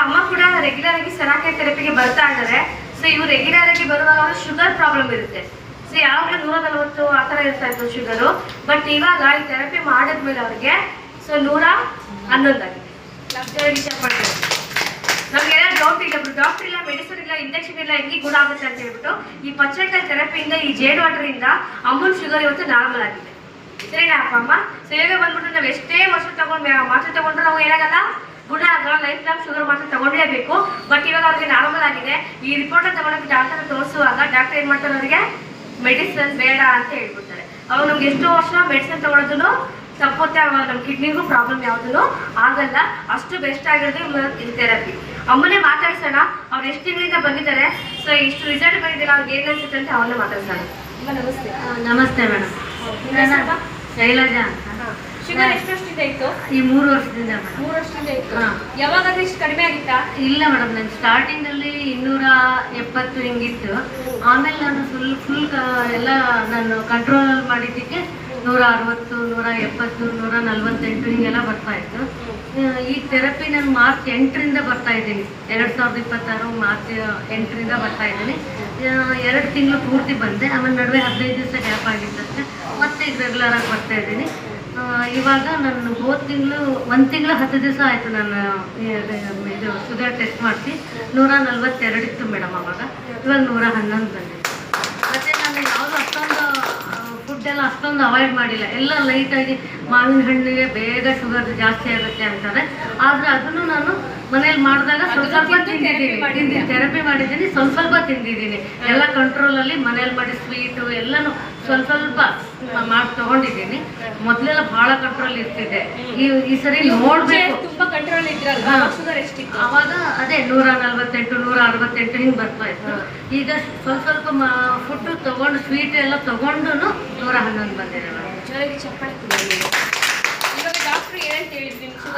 ಅಮ್ಮ ಕೂಡ ರೆಗ್ಯುಲರ್ ಆಗಿ ಸೆರಾಕೆ ಥೆರಪಿಗೆ ಬರ್ತಾ ಇದ್ದಾರೆ. ಸೊ ಇವ್ರು ರೆಗ್ಯುಲರ್ ಆಗಿ ಬರುವಾಗ ಶುಗರ್ ಪ್ರಾಬ್ಲಮ್ ಇರುತ್ತೆ. ಸೊ ಯಾವಾಗಲೂ 140 ಆ ಥರ ಇರ್ತಾ ಇತ್ತು ಶುಗರು. ಬಟ್ ಇವಾಗ ಈ ಥೆರಪಿ ಮಾಡಿದ್ಮೇಲೆ ಅವ್ರಿಗೆ ಸೊ 111 ಆಗಿದೆ. ವಿಷಯ ಮಾಡ್ತೀವಿ. ನಮ್ಗೆ ಏನಾದ್ರು ಡೌಟ್ ಇಲ್ಲ, ಡಾಕ್ಟರ್ ಇಲ್ಲ, ಮೆಡಿಸಿನ್ ಇಲ್ಲ, ಇಂಜೆಕ್ಷನ್ ಇಲ್ಲ, ಹೆಂಗೆ ಗುಣ ಆಗುತ್ತೆ ಅಂತ ಹೇಳ್ಬಿಟ್ಟು ಈ ಪಚ್ಚೆಕಾಯಿ ಥೆರಪಿಯಿಂದ, ಈ ಜೇಡ್ ವಾಟರಿಂದ ಅಮೂಲ್ ಶುಗರ್ ಇವತ್ತು ನಾರ್ಮಲ್ ಆಗಿದೆ. ಸರಿನಾ ಅಪ್ಪ ಅಮ್ಮ? ಸೊ ಇವಾಗ ಬಂದ್ಬಿಟ್ಟು ನಾವು ಎಷ್ಟೇ ವರ್ಷ ಮಾತ್ರೆ ತಗೊಂಡ್ರು ನಾವು ಏನಾಗಲ್ಲ, ಗುಣ ಆಗಲ್ಲ. ಲೈಫ್ ಲಾಂಗ್ ಶುಗರ್ ಮಾತ್ರ ತಗೊಂಡೇಬೇಕು. ಬಟ್ ಇವಾಗ ಅವ್ರಿಗೆ ನಾರ್ಮಲ್ ಆಗಿದೆ. ಈ ರಿಪೋರ್ಟ್ ತಗೊಳಕ್ಕೆ ಡಾಕ್ಟರ್ ತೋರಿಸುವಾಗ ಡಾಕ್ಟರ್ ಏನ್ ಮಾಡ್ತಾರೆ, ಅವರಿಗೆ ಮೆಡಿಸಿನ್ ಬೇಡ ಅಂತ ಹೇಳ್ಬಿಡ್ತಾರೆ. ಅವಾಗ ನಮ್ಗೆ ಎಷ್ಟೋ ವರ್ಷ ಮೆಡಿಸಿನ್ ತಗೊಳೋದು ತಪ್ಪುತ್ತೆ. ಅವಾಗ ನಮ್ಮ ಕಿಡ್ನಿಗೂ ಪ್ರಾಬ್ಲಮ್ ಯಾವುದೂ ಆಗಲ್ಲ. ಅಷ್ಟು ಬೆಸ್ಟ್ ಆಗಿರೋದು ಈ ಥೆರಪಿ. ಅಮ್ಮನೇ ಮಾತಾಡ್ಸೋಣ, ಅವ್ರು ಎಷ್ಟು ತಿಂಗಳಿಂದ ಬಂದಿದ್ದಾರೆ, ಸೊ ಇಷ್ಟು ರಿಸಲ್ಟ್ ಬಂದಿದ್ದಾರೆ, ಅವ್ರಿಗೆ ಏನು ಅನ್ಸುತ್ತೆ ಅಂತ ಅವನ್ನ ಮಾತಾಡ್ಸೋಣ. ನಮಸ್ತೆ. ನಮಸ್ತೆ ಮೇಡಮ್. ಶೈಲಜಾ ಅಂತ. ಶುಗರ್ ಎಷ್ಟೊಷ್ಟಿಂದ ಇತ್ತು? ಈ 3 ವರ್ಷದಿಂದ ಮೇಡಮ್. 3 ವರ್ಷದಿಂದ ಇತ್ತು. ಯಾವಾಗಾದ್ರೂ ಇಷ್ಟು ಕಡಿಮೆ ಆಗಿತ್ತಾ? ಇಲ್ಲ ಮೇಡಮ್, ನಾನು ಸ್ಟಾರ್ಟಿಂಗಲ್ಲಿ 270 ಹಿಂಗಿತ್ತು. ಆಮೇಲೆ ನಾನು ಫುಲ್ ಎಲ್ಲ ನಾನು ಕಂಟ್ರೋಲ್ ಮಾಡಿದ್ದಕ್ಕೆ 160, 170, 148 ಹಿಂಗೆಲ್ಲ ಬರ್ತಾ ಇತ್ತು. ಈ ಥೆರಪಿ ನಾನು ಮಾರ್ಚ್ 8ರಿಂದ ಬರ್ತಾ ಇದ್ದೀನಿ. 2026 ಮಾರ್ಚ್ 8ರಿಂದ ಬರ್ತಾ ಇದ್ದೀನಿ. 2 ತಿಂಗಳು ಪೂರ್ತಿ ಬಂದೆ. ಆಮೇಲೆ ನಡುವೆ 15 ದಿವಸ ಗ್ಯಾಪ್ ಆಗಿದ್ದಷ್ಟೇ. ಮತ್ತೆ ಈಗ ರೆಗ್ಯುಲರ್ ಆಗಿ ಬರ್ತಾ ಇದ್ದೀನಿ. ಇವಾಗ ನಾನು ಹೋದ ತಿಂಗಳು 1 ತಿಂಗಳು 10 ದಿವಸ ಆಯಿತು ನಾನು ಇದು ಶುಗರ್ ಟೆಸ್ಟ್ ಮಾಡಿಸಿ. 142 ಇತ್ತು ಮೇಡಮ್ ಅವಾಗ. ಇವಾಗ 111 ಬಂದಿದೆ. ಮತ್ತು ನಾನು ಯಾವುದು ಫುಡ್ಡೆಲ್ಲ ಅಷ್ಟೊಂದು ಅವಾಯ್ಡ್ ಮಾಡಿಲ್ಲ. ಎಲ್ಲ ಲೈಟಾಗಿ ಮಾವಿನ ಹಣ್ಣಿಗೆ ಬೇಗ ಶುಗರ್ ಜಾಸ್ತಿ ಆಗುತ್ತೆ ಅಂತಾರೆ. ಆದರೆ ಅದನ್ನು ನಾನು ಮನೇಲಿ ಮಾಡಿದಾಗ ಸ್ವಲ್ಪ ತಿಂದಿದ್ದೀನಿ. ಥೆರಪಿ ಮಾಡಿದ್ದೀನಿ, ಸ್ವಲ್ಪ ತಿಂದಿದ್ದೀನಿ. ಎಲ್ಲ ಕಂಟ್ರೋಲಲ್ಲಿ ಮನೇಲಿ ಮಾಡಿ ಸ್ವೀಟು ಎಲ್ಲನೂ ಸ್ವಲ್ಪ ಮಾಡಿ ತೊಗೊಂಡಿದ್ದೀನಿ. ಮೊದಲೆಲ್ಲ ಭಾಳ ಕಂಟ್ರೋಲ್ ಇರ್ತಿದ್ದೆ. ಈ ಸರಿ ನೋಡಬೇಕು. ತುಂಬ ಕಂಟ್ರೋಲ್ ಇದ್ರಲ್ಲ, ಶುಗರ್ ಎಷ್ಟಿತ್ತು ಅವಾಗ? ಅದೇ 148, 168 ಹಿಂಗೆ ಬರ್ತಾ ಇತ್ತು. ಈಗ ಸ್ವಲ್ಪ ಫುಡ್ಡು ತೊಗೊಂಡು ಸ್ವೀಟ್ ಎಲ್ಲ ತೊಗೊಂಡು 111 ಬಂದಿದೆ.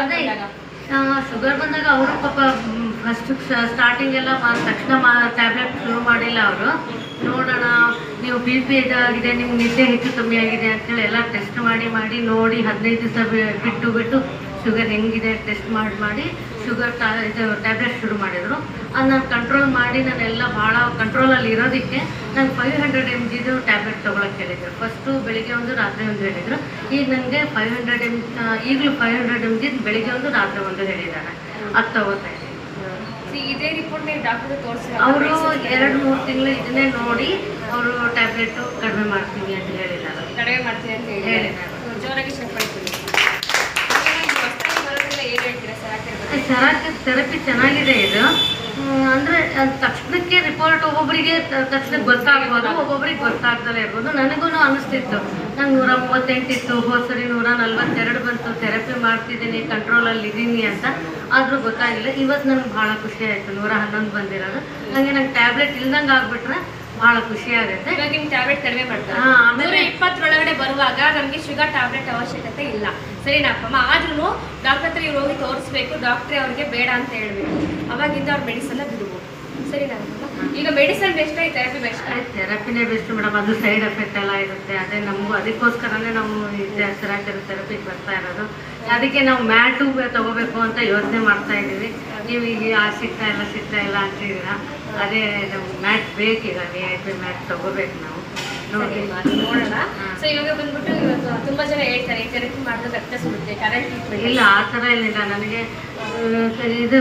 ಅದೇ ಶುಗರ್ ಬಂದಾಗ ಅವರು ಪಾಪ ಫಸ್ಟ್ ಸ್ಟಾರ್ಟಿಂಗ್ ಎಲ್ಲ ತಕ್ಷಣ ಟ್ಯಾಬ್ಲೆಟ್ ಶುರು ಮಾಡಿಲ್ಲ ಅವರು. ನೋಡೋಣ, ನೀವು BP ಇದಾಗಿದೆ, ನಿಮ್ಗೆ ನಿದ್ದೆ ಹೆಚ್ಚು ಕಮ್ಮಿ ಆಗಿದೆ ಅಂತೇಳಿ ಎಲ್ಲ ಟೆಸ್ಟ್ ಮಾಡಿ ನೋಡಿ 15 ದಿವಸ ಬಿಟ್ಟು ಶುಗರ್ ಹೆಂಗಿದೆ ಟೆಸ್ಟ್ ಮಾಡಿ ಶುಗರ್ ಇದು ಟ್ಯಾಬ್ಲೆಟ್ ಶುರು ಮಾಡಿದರು. ಅದು ನಾನು ಕಂಟ್ರೋಲ್ ಮಾಡಿ ನಾನೆಲ್ಲ ಭಾಳ ಕಂಟ್ರೋಲಲ್ಲಿ ಇರೋದಕ್ಕೆ ನಾನು 500 mg ಟ್ಯಾಬ್ಲೆಟ್ ತೊಗೊಳಕ್ಕೆ ಹೇಳಿದ್ರು. ಫಸ್ಟು ಬೆಳಿಗ್ಗೆ ಒಂದು ರಾತ್ರಿ ಒಂದು ಹೇಳಿದರು. ಈಗ ನನಗೆ 500 mg, ಈಗಲೂ 500 mg ಬೆಳಿಗ್ಗೆ ಒಂದು ರಾತ್ರಿ ಒಂದು ಹೇಳಿದ್ದಾರೆ. ಅದು ತಗೋತಾ ಇದ್ದೀನಿ. ಇದೇ ರಿಪೋರ್ಟ್ ಡಾಕ್ಟರ್ ತೋರಿಸಿ ಅವರು 2-3 ತಿಂಗಳು ಇದನ್ನೇ ನೋಡಿ ಅವರು ಟ್ಯಾಬ್ಲೆಟು ಕಡಿಮೆ ಮಾಡ್ತೀವಿ ಅಂತ ಹೇಳಿದ್ದಾರೆ. ಕಡಿಮೆ ಮಾಡ್ತೀವಿ ಅಂತ ಹೇಳಿದ್ದಾರೆ. ಜೋರಾಗಿ ಚಪ್ಪಾಳೆ. ಸೆರಾಕೆ ಥೆರಪಿ ಚೆನ್ನಾಗಿದೆ ಇದು. ಅಂದರೆ ತಕ್ಷಣಕ್ಕೆ ರಿಪೋರ್ಟ್ ಒಬ್ಬೊಬ್ಬರಿಗೆ ತಕ್ಷಣಕ್ಕೆ ಗೊತ್ತಾಗ್ಬೋದು, ಒಬ್ಬೊಬ್ರಿಗೆ ಗೊತ್ತಾಗ್ದಲೇ ಇರ್ಬೋದು. ನನಗೂ ಅನಿಸ್ತಿತ್ತು ನಂಗೆ 138 ಇತ್ತು, ಹೋದ ಸರಿ 142 ಬಂತು, ಥೆರಪಿ ಮಾಡ್ತಿದ್ದೀನಿ, ಕಂಟ್ರೋಲಲ್ಲಿ ಇದ್ದೀನಿ ಅಂತ. ಆದರೂ ಗೊತ್ತಾಗಿಲ್ಲ. ಇವತ್ತು ನನಗೆ ಭಾಳ ಖುಷಿ ಆಯಿತು 111 ಬಂದಿರೋದು. ನಂಗೆ ಟ್ಯಾಬ್ಲೆಟ್ ಇಲ್ದಂಗೆ ಆಗಿಬಿಟ್ರೆ ಭಾಳ ಖುಷಿ ಆಗುತ್ತೆ. ಇವಾಗ ನಿಮ್ಮ ಟ್ಯಾಬ್ಲೆಟ್ ಕಡಿಮೆ ಮಾಡ್ತಾರೆ. ಆಮೇಲೆ 120 ಒಳಗಡೆ ಬರುವಾಗ ನಮಗೆ ಶುಗರ್ ಟ್ಯಾಬ್ಲೆಟ್ ಅವಶ್ಯಕತೆ ಇಲ್ಲ. ಸರಿನಪ್ಪಮ್ಮ? ಆದ್ರೂ ಡಾಕ್ಟರ್ ಹತ್ರ ಇವ್ರು ಹೋಗಿ ತೋರಿಸ್ಬೇಕು. ಡಾಕ್ಟ್ರೇ ಅವ್ರಿಗೆ ಬೇಡ ಅಂತ ಹೇಳ್ಬೇಕು. ಅವಾಗಿಂದ ಅವ್ರು ಮೆಡಿಸನ್ನ ಬಿಡ್ಬೋದು. ಸರಿನಪ್ಪಮ್ಮ? ಈಗ ಮೆಡಿಸನ್ ಬೆಸ್ಟ್, ಈ ಥೆರಪಿ ಬೆಸ್ಟ್? ಥೆರಪಿನೇ ಬೆಸ್ಟ್ ಮೇಡಮ್. ಅದು ಸೈಡ್ ಎಫೆಕ್ಟ್ ಎಲ್ಲ ಇರುತ್ತೆ. ಅದೇ ನಮಗೂ ಅದಕ್ಕೋಸ್ಕರನೇ ನಾವು ಸೆರಾಕೆ ಥೆರಪಿಗೆ ಬರ್ತಾ ಇರೋದು. ಅದಕ್ಕೆ ನಾವು ಮ್ಯಾಟು ತಗೋಬೇಕು ಅಂತ ಯೋಚನೆ ಮಾಡ್ತಾ ಇದ್ದೀವಿ. ನೀವು ಈಗ ಸಿಗ್ತಾ ಇಲ್ಲ ಅಂತಿದ್ದೀರಾ. ಅದೇ ನಮ್ಗೆ ಮ್ಯಾಟ್ ಬೇಕೀಗ. VIP ಮ್ಯಾಟ್ ತಗೋಬೇಕು ನಾವು. ನೋಡೋಣ. ಸೊ ಇವಾಗ ಬಂದ್ಬಿಟ್ಟು ಇವತ್ತು ತುಂಬ ಜನ ಹೇಳ್ತಾರೆ ಈ ಥೆರಪಿ ಮಾಡಿದ್ರೆ ರಕ್ತ ಸುಡುತ್ತೆ, ಕರೆಂಟ್ ಟ್ರೀಟ್ಮೆಂಟ್. ಇಲ್ಲ, ಆ ಥರ ಏನಿಲ್ಲ. ನನಗೆ ಇದು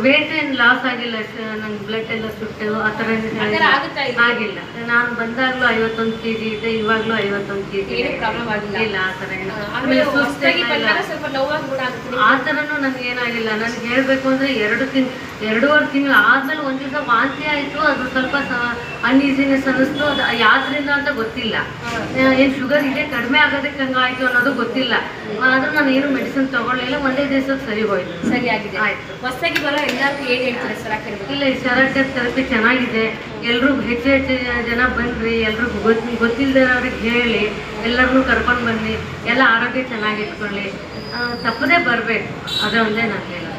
ವೇಟ್ ಏನು ಲಾಸ್ ಆಗಿಲ್ಲ. ನಂಗೆ ಬ್ಲಡ್ ಎಲ್ಲ ಸುಟ್ಟು ಆ ಥರ ಆಗಿಲ್ಲ. ನಾನು ಬಂದಾಗಲೂ 51 kg ಇದೆ, ಇವಾಗಲೂ 51 kg. ಏನು ಪ್ರಾಬ್ಲಮ್ ಆಗಿಲ್ಲ? ಇಲ್ಲ, ಆ ಥರ ಏನು ಸ್ವಲ್ಪ ನೋವಾಗಿ ಕೂಡ ಆಗುತ್ತೆ. ಆ ಥರನೂ ನನಗೆ ಏನಾಗಿಲ್ಲ. ನನಗೆ ಹೇಳಬೇಕು ಅಂದರೆ 2.5 ತಿಂಗಳು ಆದಮೇಲೆ ಒಂದು ದಿವಸ ವಾಂತಿ ಆಯಿತು. ಅದು ಸ್ವಲ್ಪ ಅನ್ಈಸಿನೆಸ್ ಅನ್ನಿಸ್ತು. ಅದು ಯಾವ್ದ್ರಿಂದ ಅಂತ ಗೊತ್ತಿಲ್ಲ. ಏನು ಶುಗರ್ ಇದೆ ಕಡಿಮೆ ಆಗೋದಕ್ಕೆ ಹಂಗಾಯಿತು ಅನ್ನೋದು ಗೊತ್ತಿಲ್ಲ. ಆದರೂ ನಾನು ಏನು ಮೆಡಿಸಿನ್ ತೊಗೊಳ್ಳಿಲ್ಲ. ಒಂದೇ ದಿವಸಕ್ಕೆ ಸರಿ ಹೋಯ್ತು. ಸರಿ ಆಗಿದೆ. ಆಯಿತು. ಹೊಸದಾಗಿ ಬರೋ ಎಲ್ಲರಿಗೂ ಏನು ಹೇಳ್ತಾರೆ ಸೆರಾಕೆ? ಇಲ್ಲ, ಈ ಸೆರಾಕೆ ಥೆರಪಿ ಚೆನ್ನಾಗಿದೆ. ಎಲ್ಲರೂ ಹೆಚ್ಚು ಜನ ಬನ್ನಿರಿ. ಎಲ್ರಿಗೂ ಗೊತ್ತಿಲ್ಲದವ್ರಿಗೆ ಹೇಳಿ, ಎಲ್ಲರನ್ನೂ ಕರ್ಕೊಂಡು ಬನ್ನಿ. ಎಲ್ಲ ಆರೋಗ್ಯ ಚೆನ್ನಾಗಿಟ್ಕೊಳ್ಳಿ. ತಪ್ಪದೇ ಬರಬೇಕು. ಅದೇ ಒಂದೇ ನಾನು ಹೇಳೋದು.